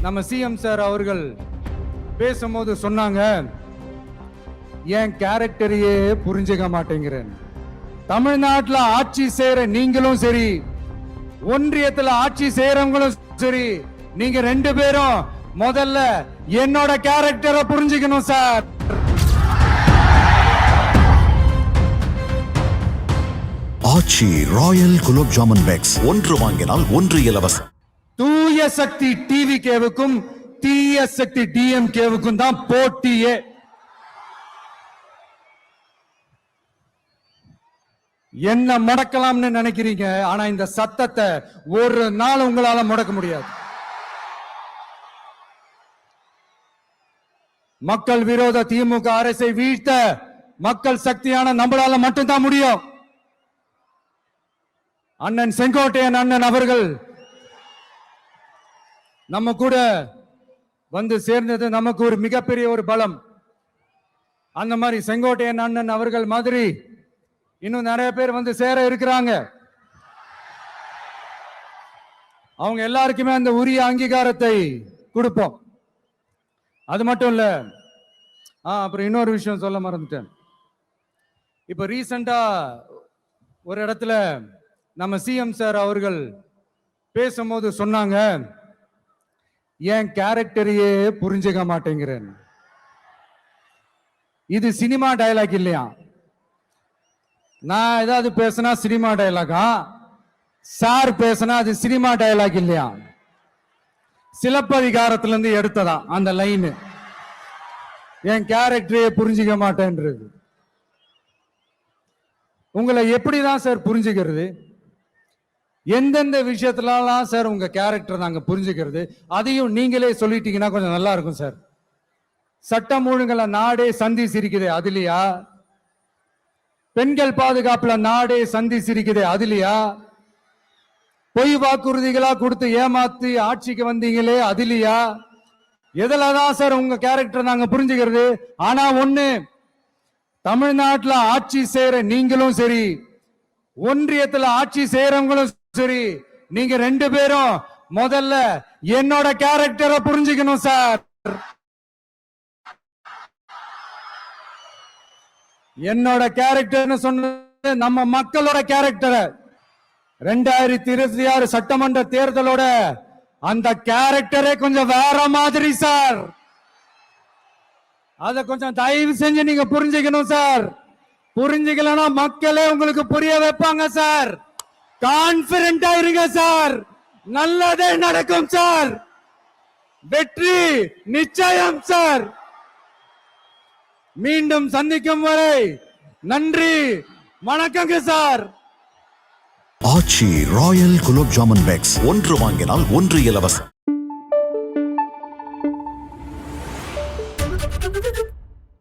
நம்ம CM sir அவர்கள் பேசும்போது சொன்னாங்க, என் கேரக்டரையே புரிஞ்சுக்க மாட்டேங்கிறேன். தமிழ்நாட்டுல ஆட்சி செய்யற நீங்களும் சரி, ஒன்றியத்துல ஆட்சி செய்யறவங்களும் சரி, நீங்க ரெண்டு பேரும் முதல்ல என்னோட கேரக்டரை புரிஞ்சுக்கணும் சார். ஆச்சி ராயல் குலோப் ஜாமுன் பேக்ஸ் ஒன்று வாங்கினால் ஒன்று இலவசம். தூய சக்தி டிவி கேவுக்கும் தீய சக்தி டிஎம்கேவுக்கும் தான் போட்டியே. என்ன முடக்கலாம்னு நினைக்கிறீங்க, ஆனா இந்த சத்தத்தை ஒரு நாள் உங்களால முடக்க முடியாது. மக்கள் விரோத திமுக அரசை வீழ்த்த மக்கள் சக்தியான நம்மளால மட்டும்தான் முடியும். அண்ணன் செங்கோட்டையன் அண்ணன் அவர்கள் நம்ம கூட வந்து சேர்ந்தது நமக்கு ஒரு மிகப்பெரிய ஒரு பலம். அந்த மாதிரி செங்கோட்டையன் அண்ணன் அவர்கள் மாதிரி இன்னும் நிறைய பேர் வந்து சேர இருக்கிறாங்க. அவங்க எல்லாருக்குமே அந்த உரிய அங்கீகாரத்தை கொடுப்போம். அது மட்டும் இல்ல, அப்புறம் இன்னொரு விஷயம் சொல்ல மறந்துட்டேன். இப்ப ரீசெண்டா ஒரு இடத்துல நம்ம சிஎம் சார் அவர்கள் பேசும்போது சொன்னாங்க, என் கேரக்டரையே புரிஞ்சுக்க மாட்டேங்கிறேன். இது சினிமா டயலாக் இல்லையா? நான் ஏதாவது பேசினா சினிமா டயலாகா? சார் பேசினா அது சினிமா டயலாக் இல்லையா? சிலப்பதிகாரத்துல இருந்து எடுத்ததா அந்த லைன், என் கேரக்டரையே புரிஞ்சுக்க மாட்டேன்றது. உங்களை எப்படிதான் சார் புரிஞ்சுக்கிறது? எந்தெந்த விஷயத்துலாம் சார் உங்க கேரக்டர் நாங்க புரிஞ்சுக்கிறது? அதையும் நீங்களே சொல்லிட்டீங்கன்னா கொஞ்சம் நல்லா இருக்கும் சார். சட்டம் ஒழுங்குல நாடே சந்தி சிரிக்குது அதுலயா? பெண்கள் பாதுகாப்புல நாடே சந்தி சிரிக்குது அதுலயா? பொய் வாக்குறுதிகளா கொடுத்து ஏமாத்தி ஆட்சிக்கு வந்தீங்களே அதுலயா? எதுலதான் சார் உங்க கேரக்டர் நாங்க புரிஞ்சுக்கிறது? ஆனா ஒண்ணு, தமிழ்நாட்டுல ஆட்சி செய்யற நீங்களும் சரி, ஒன்றியத்துல ஆட்சி செய்யறவங்களும் சரி, நீங்க ரெண்டு பேரும் முதல்ல என்னோட கேரக்டரை புரிஞ்சுக்கணும் சார். என்னோட கேரக்டர்னு சொன்ன நம்ம மக்களோட கேரக்டரை 2026 சட்டமன்ற தேர்தலோட அந்த கேரக்டரே கொஞ்சம் வேற மாதிரி சார். அத கொஞ்சம் தயவு செஞ்சு நீங்க புரிஞ்சுக்கணும் சார். புரிஞ்சுக்கலன்னா மக்களே உங்களுக்கு புரிய வைப்பாங்க சார். கான்பிடென்டா இருங்க சார், நல்லதே நடக்கும் சார். வெற்றி நிச்சயம் சார். மீண்டும் சந்திக்கும் வரை நன்றி, வணக்கங்க சார். ஆச்சி ராயல் குலோப் ஜாமுன் பேக்ஸ் ஒன்று வாங்கினால் ஒன்று இலவசம்.